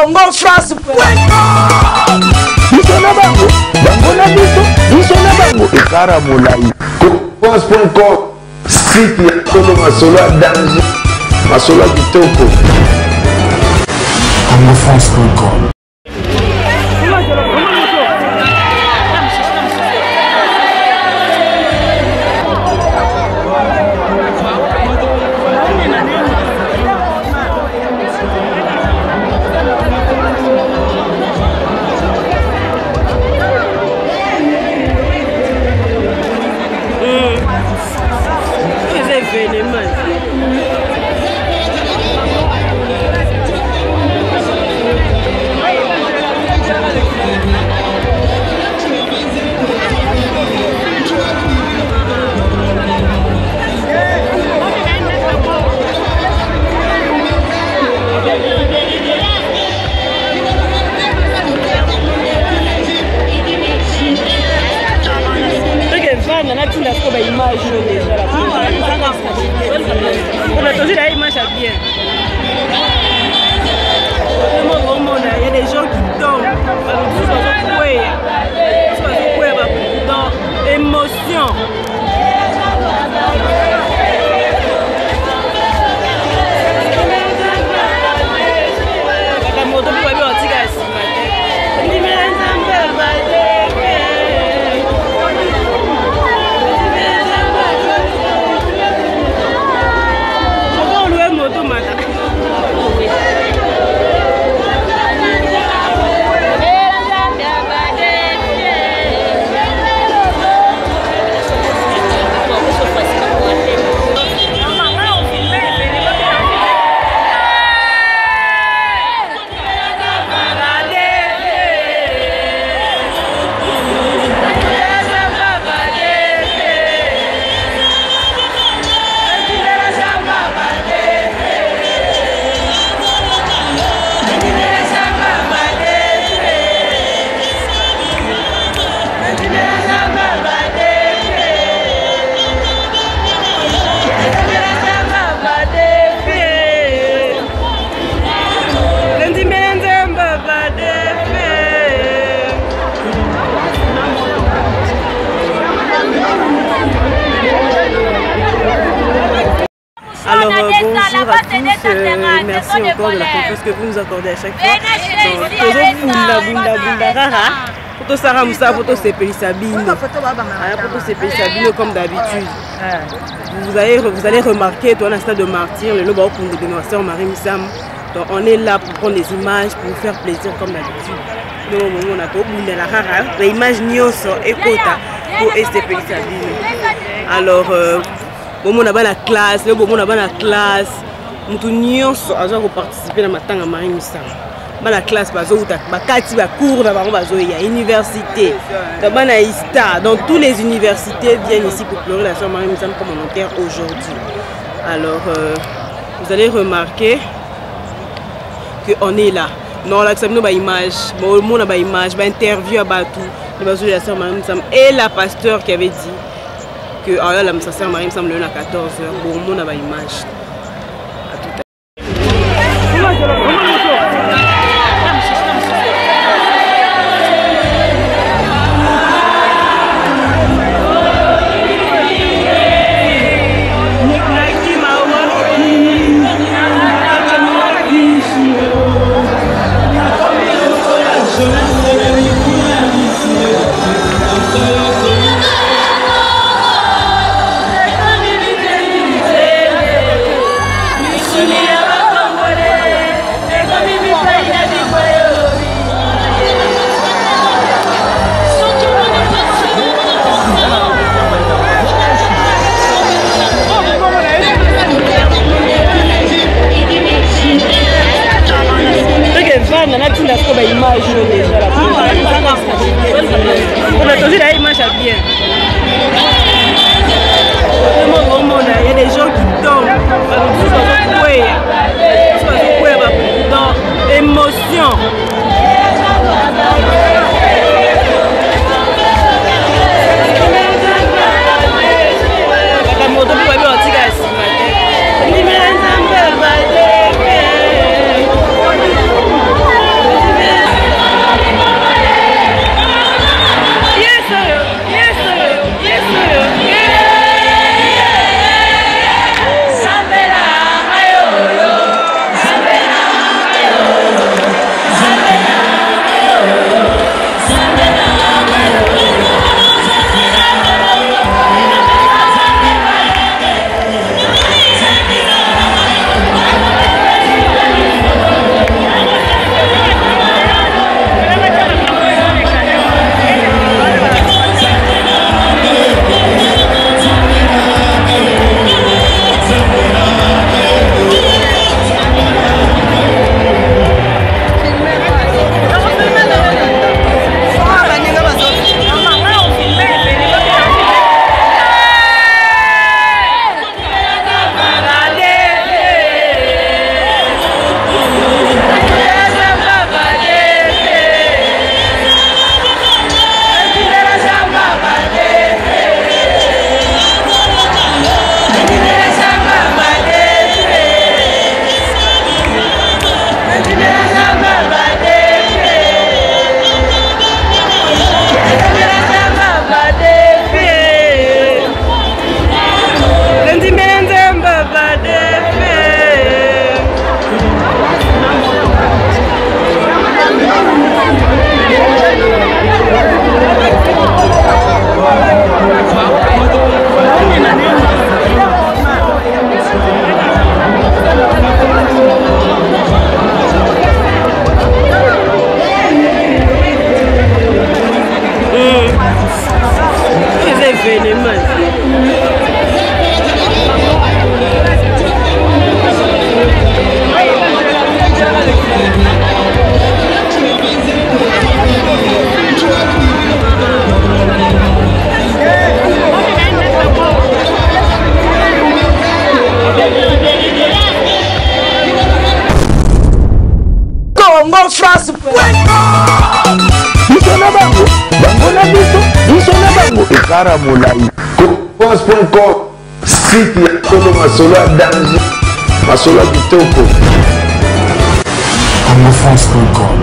CongoFrance.com. Biso na bango, bango na biso, biso na bango. Ekara molai. CongoFrance.com. Site ya solo masolo ya danger, masolo ya kitoko. CongoFrance.com. Alors bonjour à tous, merci encore de la confiance que vous nous accordez à chaque fois. Comme d'habitude. Vous allez remarquer, toi, dans le stade de martyr, le lobo pour le dénonceur Marie Missam. Donc on est là pour prendre des images, pour vous faire plaisir comme d'habitude. Nous, on a tout le rara, les images nioso et quota pour STP Sabine. Alors, on a la classe, on a la classe. Nous avons participé à la Marie Missam. La classe, cours dans université, dans toutes les universités viennent ici pour pleurer la soeur Marie Missam comme on enterre aujourd'hui. Alors, vous allez remarquer qu'on est là. Non, là, nous avons une image, nous avons une image, une interview à Batou, la soeur Marie Missam et la pasteur qui avait dit que la soeur Marie Missam le 14h. Bon, nous avons une image. À tout à l'heure. Il y a des gens qui tombent dans l'émotion. Congo France. Biso na bango, bango na biso na bango. Ekara molai. Cocos.com, site ya solo masolo ya danger, masolo ya kitoko. CongoFrance.com.